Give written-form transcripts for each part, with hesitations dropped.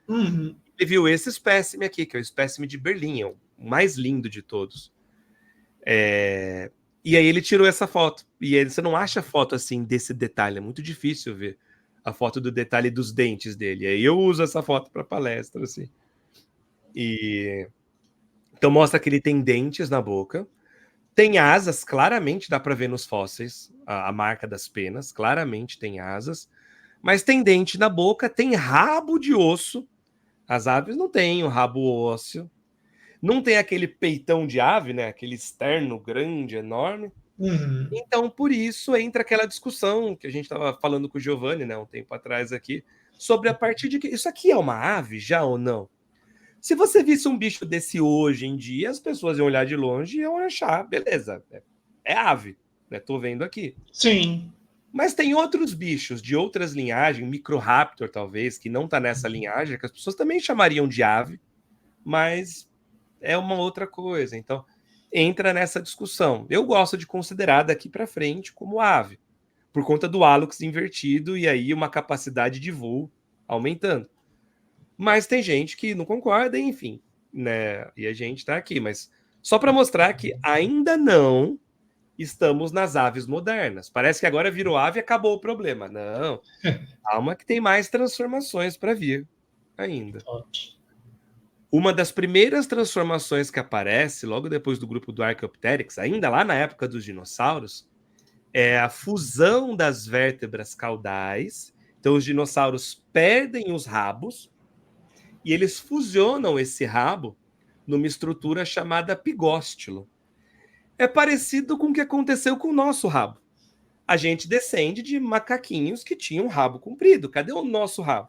Uhum. Ele viu esse espécime aqui, que é o espécime de Berlim, é o mais lindo de todos. E aí ele tirou essa foto. E aí você não acha foto assim desse detalhe, é muito difícil ver a foto do detalhe dos dentes dele. E aí eu uso essa foto para palestra, assim. Então mostra que ele tem dentes na boca, tem asas, claramente dá para ver nos fósseis, a marca das penas, claramente tem asas, mas tem dente na boca, tem rabo de osso. As aves não têm o rabo ósseo. Não tem aquele peitão de ave, né? Aquele externo grande, enorme. Uhum. Então, por isso, entra aquela discussão que a gente estava falando com o Giovanni, né, um tempo atrás aqui, sobre a partir de que isso aqui é uma ave já ou não? Se você visse um bicho desse hoje em dia, as pessoas iam olhar de longe e iam achar, beleza, é ave, né? Tô vendo aqui. Sim. Mas tem outros bichos de outras linhagens, Microraptor talvez, que não tá nessa linhagem, que as pessoas também chamariam de ave, mas é uma outra coisa. Então, entra nessa discussão. Eu gosto de considerar daqui para frente como ave, por conta do hálux invertido e aí uma capacidade de voo aumentando. Mas tem gente que não concorda, enfim, né? E a gente está aqui, mas só para mostrar que ainda não estamos nas aves modernas. Parece que agora virou ave e acabou o problema. Não, calma que tem mais transformações para vir ainda. Ótimo. Uma das primeiras transformações que aparece logo depois do grupo do Archaeopteryx, ainda lá na época dos dinossauros, é a fusão das vértebras caudais. Então, os dinossauros perdem os rabos e eles fusionam esse rabo numa estrutura chamada pigóstilo. É parecido com o que aconteceu com o nosso rabo. A gente descende de macaquinhos que tinham rabo comprido. Cadê o nosso rabo?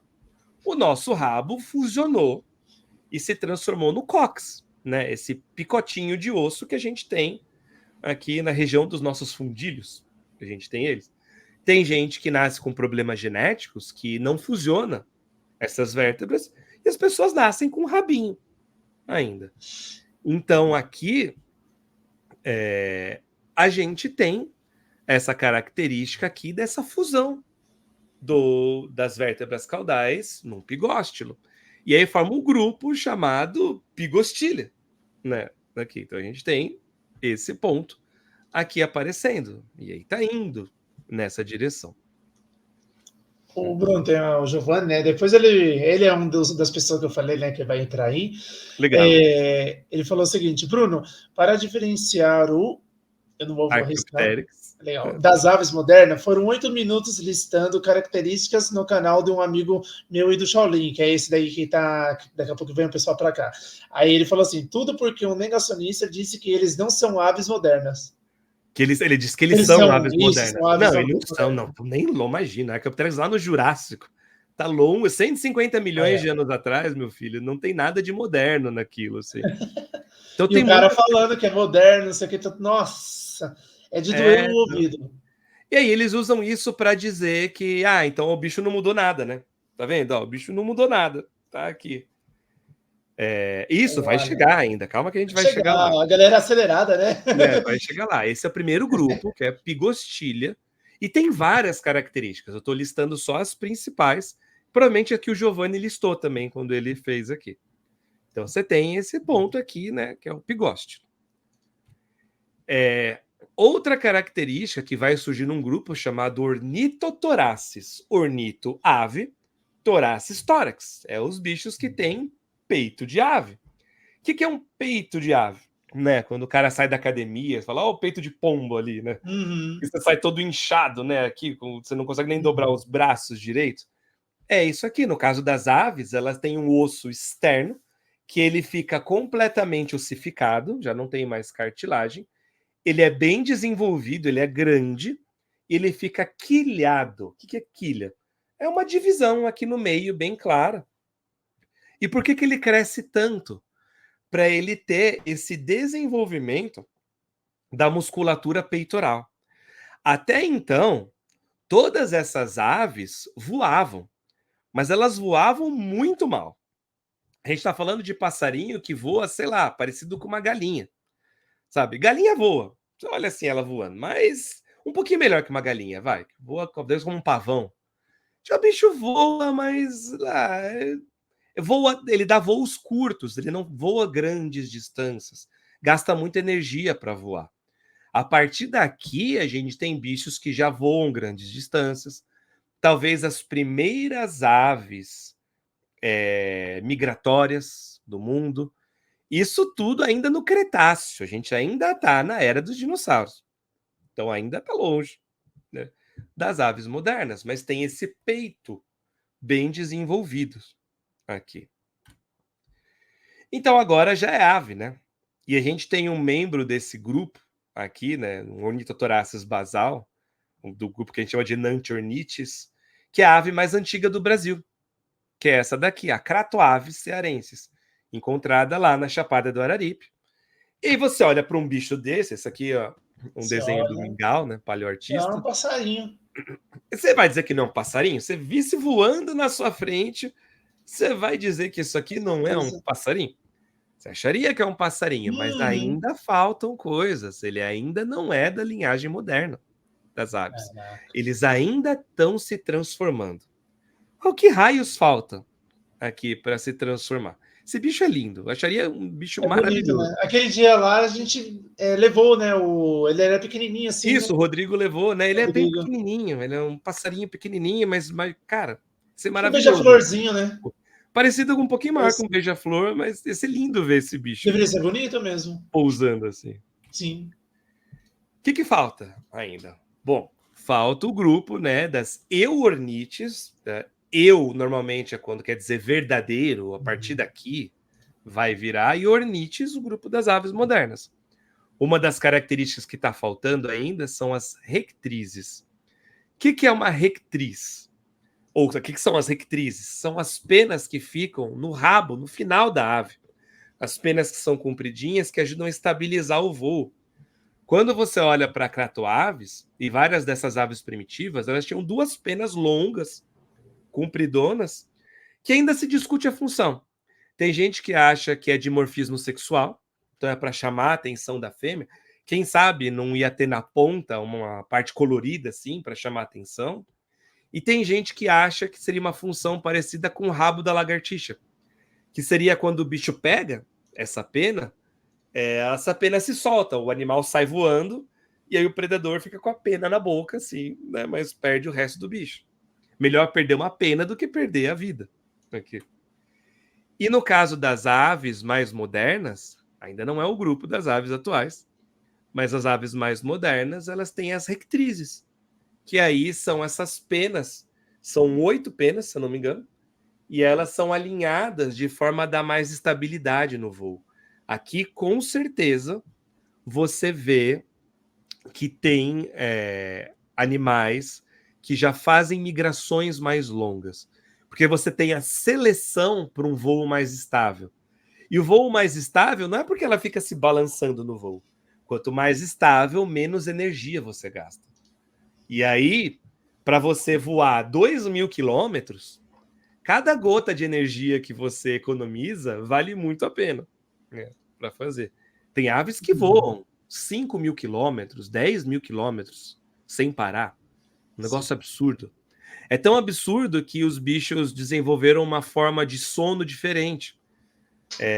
O nosso rabo fusionou e se transformou no cóccix, né? Esse picotinho de osso que a gente tem aqui na região dos nossos fundilhos. A gente tem eles. Tem gente que nasce com problemas genéticos que não fusiona essas vértebras e as pessoas nascem com um rabinho ainda. Então aqui a gente tem essa característica aqui dessa fusão das vértebras caudais num pigóstilo. E aí forma um grupo chamado pigostília, né? Aqui. Então a gente tem esse ponto aqui aparecendo. E aí tá indo nessa direção. O Bruno tem o Giovanni, né? Depois ele é um das pessoas que eu falei, né, que vai entrar aí. Legal. Ele falou o seguinte, Bruno, para diferenciar eu não vou arriscar, Archaeopteryx. legal, das aves modernas, foram 8 minutos listando características no canal de um amigo meu e do Shaolin, que é esse daí que tá, daqui a pouco vem o pessoal para cá. Aí ele falou assim, tudo porque um negacionista disse que eles não são aves modernas. Que ele diz que eles Eles são são aves isso, modernas. são aves Não, eles não são, modernas. não. Nem imagina. A Archaeopteryx lá no Jurássico. Tá longo, 150 milhões de anos atrás, meu filho. Não tem nada de moderno naquilo, assim. Então E tem o cara muita. falando que é moderno, não sei o que, nossa, é de doer o ouvido. E aí eles usam isso para dizer que, então o bicho não mudou nada, né? Tá vendo? Ó, o bicho não mudou nada. Tá aqui. Isso vai Olha, chegar ainda. Calma que a gente vai chegar lá. chegar, a galera acelerada, né? Vai chegar lá. Esse é o primeiro grupo, que é pigostilha. E tem várias características. Eu estou listando só as principais. Provavelmente é que o Giovanni listou também quando ele fez aqui. Então você tem esse ponto aqui, né? Que é o pigóstilo. Outra característica que vai surgir num grupo chamado ornitotoraces. Ornito, ave, toraces, tórax. É os bichos que têm peito de ave. O que é um peito de ave? Né? Quando o cara sai da academia, fala, ó, o peito de pombo ali, né? Uhum. E você sai todo inchado, né? Aqui, você não consegue nem dobrar os braços direito. É isso aqui. No caso das aves, elas têm um osso externo que ele fica completamente ossificado, já não tem mais cartilagem. Ele é bem desenvolvido, ele é grande, ele fica quilhado. O que é quilha? É uma divisão aqui no meio, bem clara. E por que ele cresce tanto? Para ele ter esse desenvolvimento da musculatura peitoral. Até então, todas essas aves voavam, mas elas voavam muito mal. A gente está falando de passarinho que voa, sei lá, parecido com uma galinha. Sabe? Galinha voa. Você olha assim ela voando, mas um pouquinho melhor que uma galinha, vai. Voa talvez como um pavão. Já o bicho voa, mas Ele dá voos curtos, ele não voa grandes distâncias, gasta muita energia para voar. A partir daqui, a gente tem bichos que já voam grandes distâncias. Talvez as primeiras aves migratórias do mundo. Isso tudo ainda no Cretáceo. A gente ainda está na era dos dinossauros. Então ainda está longe, né, das aves modernas, mas tem esse peito bem desenvolvido aqui. Então agora já é ave, né? E a gente tem um membro desse grupo aqui, né, um Ornithothracis basal, do grupo que a gente chama de Enantiornites, que é a ave mais antiga do Brasil, que é essa daqui, a Cratoavis cearensis, encontrada lá na Chapada do Araripe. E você olha para um bicho desse, esse aqui, ó, desenho do Mingau, né, paleoartista. É um passarinho. Você vai dizer que não é um passarinho? Você visse voando na sua frente, você vai dizer que isso aqui não é um passarinho? Você acharia que é um passarinho, mas ainda faltam coisas. Ele ainda não é da linhagem moderna das aves. Eles ainda estão se transformando. O que raios falta aqui para se transformar? Esse bicho é lindo. Eu acharia um bicho maravilhoso. Bonito, né? Aquele dia lá a gente levou, né? Ele era pequenininho assim. Isso, né? O Rodrigo levou, né? Ele é bem pequenininho. Ele é um passarinho pequenininho, mas cara, isso é maravilhoso. Um beija-florzinho, né? Parecido com um pouquinho maior com um beija-flor, mas ia ser lindo ver esse bicho. Deveria ser bonito mesmo. Pousando assim. Sim. O que falta ainda? Bom, falta o grupo, né, das euornites. Eu, normalmente, é quando quer dizer verdadeiro, a partir daqui vai virar, e ornites, o grupo das aves modernas. Uma das características que está faltando ainda são as rectrizes. O que é uma rectriz? Ou o que são as rectrizes? São as penas que ficam no rabo, no final da ave. As penas que são compridinhas, que ajudam a estabilizar o voo. Quando você olha para cratoaves, e várias dessas aves primitivas, elas tinham duas penas longas, compridonas, que ainda se discute a função. Tem gente que acha que é dimorfismo sexual, então é para chamar a atenção da fêmea. Quem sabe não ia ter na ponta uma parte colorida assim para chamar a atenção. E tem gente que acha que seria uma função parecida com o rabo da lagartixa, que seria quando o bicho pega essa pena se solta, o animal sai voando e aí o predador fica com a pena na boca, assim, né? Mas perde o resto do bicho. Melhor perder uma pena do que perder a vida. Aqui. E no caso das aves mais modernas, ainda não é o grupo das aves atuais, mas as aves mais modernas, elas têm as rectrizes, que aí são essas penas, são 8 penas, se eu não me engano, e elas são alinhadas de forma a dar mais estabilidade no voo. Aqui, com certeza, você vê que tem animais que já fazem migrações mais longas, porque você tem a seleção para um voo mais estável. E o voo mais estável não é porque ela fica se balançando no voo. Quanto mais estável, menos energia você gasta. E aí, para você voar 2.000 quilômetros, cada gota de energia que você economiza vale muito a pena, né, para fazer. Tem aves que voam 5.000 quilômetros, 10.000 quilômetros sem parar. Um negócio absurdo. É tão absurdo que os bichos desenvolveram uma forma de sono diferente.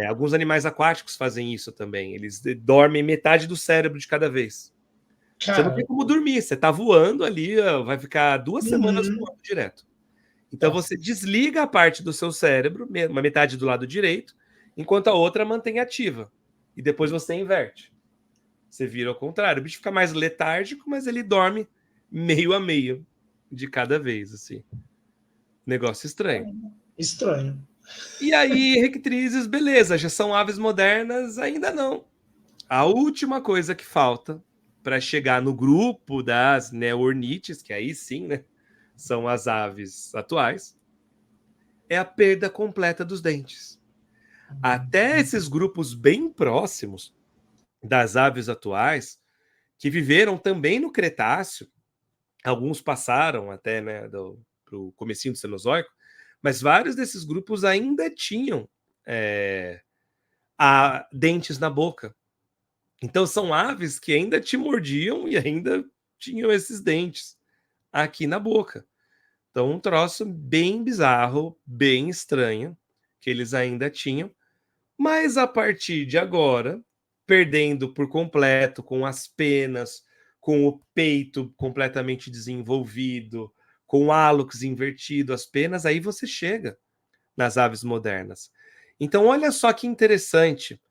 Alguns animais aquáticos fazem isso também. Eles dormem metade do cérebro de cada vez. Você não tem como dormir. Você está voando ali, vai ficar 2 semanas voando direto. Então você desliga a parte do seu cérebro, uma metade do lado direito, enquanto a outra mantém ativa. E depois você inverte. Você vira ao contrário. O bicho fica mais letárgico, mas ele dorme meio a meio de cada vez, assim. Negócio estranho. Estranho. E aí, rectrizes, beleza, já são aves modernas? Ainda não. A última coisa que falta para chegar no grupo das neornites, que aí sim, né, são as aves atuais, é a perda completa dos dentes. Até esses grupos bem próximos das aves atuais, que viveram também no Cretáceo, alguns passaram até, né, para o comecinho do Cenozoico, mas vários desses grupos ainda tinham dentes na boca. Então são aves que ainda te mordiam e ainda tinham esses dentes aqui na boca. Então um troço bem bizarro, bem estranho, que eles ainda tinham, mas a partir de agora, perdendo por completo, com as penas, com o peito completamente desenvolvido, com o hálux invertido, as penas, aí você chega nas aves modernas. Então, olha só que interessante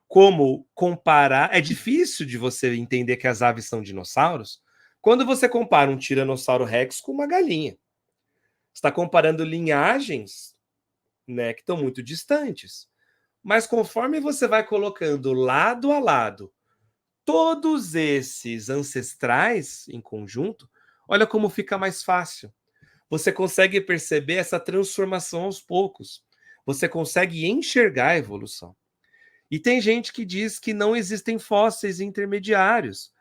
como comparar. É difícil de você entender que as aves são dinossauros quando você compara um Tiranossauro Rex com uma galinha. Você está comparando linhagens, né, que estão muito distantes. Mas conforme você vai colocando lado a lado todos esses ancestrais em conjunto, olha como fica mais fácil. Você consegue perceber essa transformação aos poucos. Você consegue enxergar a evolução. E tem gente que diz que não existem fósseis intermediários.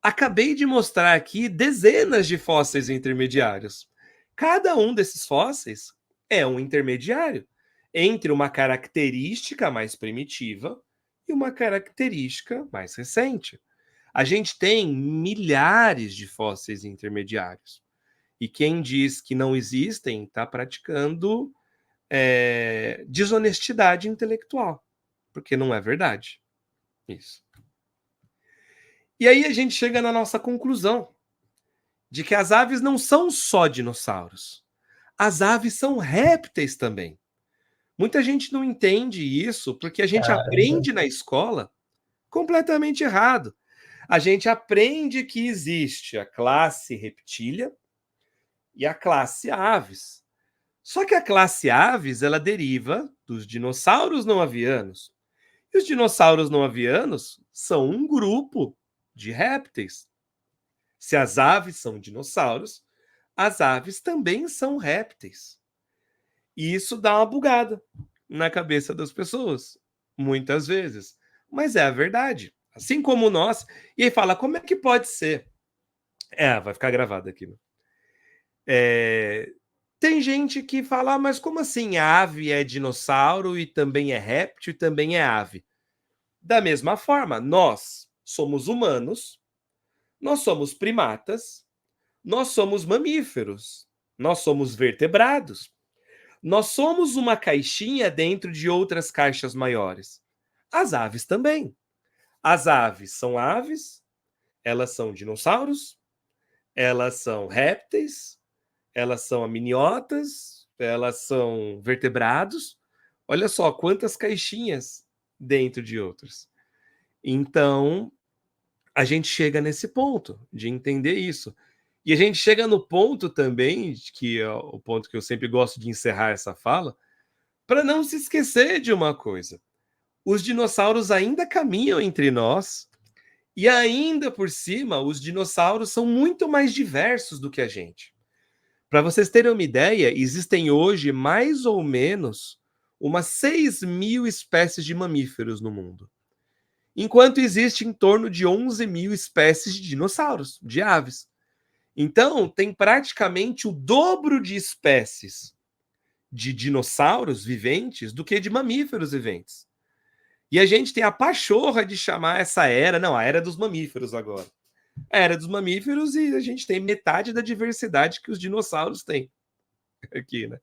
Acabei de mostrar aqui dezenas de fósseis intermediários. Cada um desses fósseis é um intermediário entre uma característica mais primitiva e uma característica mais recente. A gente tem milhares de fósseis intermediários. E quem diz que não existem está praticando desonestidade intelectual, porque não é verdade. Isso. E aí a gente chega na nossa conclusão de que as aves não são só dinossauros. As aves são répteis também. Muita gente não entende isso porque a gente Caramba. aprende na escola completamente errado. A gente aprende que existe a classe reptília e a classe aves. Só que a classe aves, ela deriva dos dinossauros não avianos. E os dinossauros não avianos são um grupo de répteis. Se as aves são dinossauros, as aves também são répteis. E isso dá uma bugada na cabeça das pessoas, muitas vezes. Mas é a verdade. Assim como nós. E aí fala, como é que pode ser? Vai ficar gravado aqui. Né? Tem gente que fala, mas como assim a ave é dinossauro e também é réptil e também é ave? Da mesma forma, nós somos humanos, nós somos primatas, nós somos mamíferos, nós somos vertebrados. Nós somos uma caixinha dentro de outras caixas maiores. As aves também. As aves são aves, elas são dinossauros, elas são répteis, elas são amniotas, elas são vertebrados. Olha só quantas caixinhas dentro de outras. Então, a gente chega nesse ponto de entender isso. E a gente chega no ponto também, que é o ponto que eu sempre gosto de encerrar essa fala, para não se esquecer de uma coisa. Os dinossauros ainda caminham entre nós e ainda por cima, os dinossauros são muito mais diversos do que a gente. Para vocês terem uma ideia, existem hoje mais ou menos umas 6.000 espécies de mamíferos no mundo. Enquanto existe em torno de 11.000 espécies de dinossauros, de aves. Então, tem praticamente o dobro de espécies de dinossauros viventes do que de mamíferos viventes. E a gente tem a pachorra de chamar essa era, não, a era dos mamíferos agora. A era dos mamíferos e a gente tem metade da diversidade que os dinossauros têm aqui, né?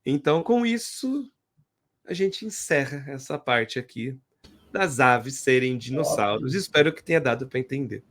Então, com isso, a gente encerra essa parte aqui das aves serem dinossauros. Espero que tenha dado para entender.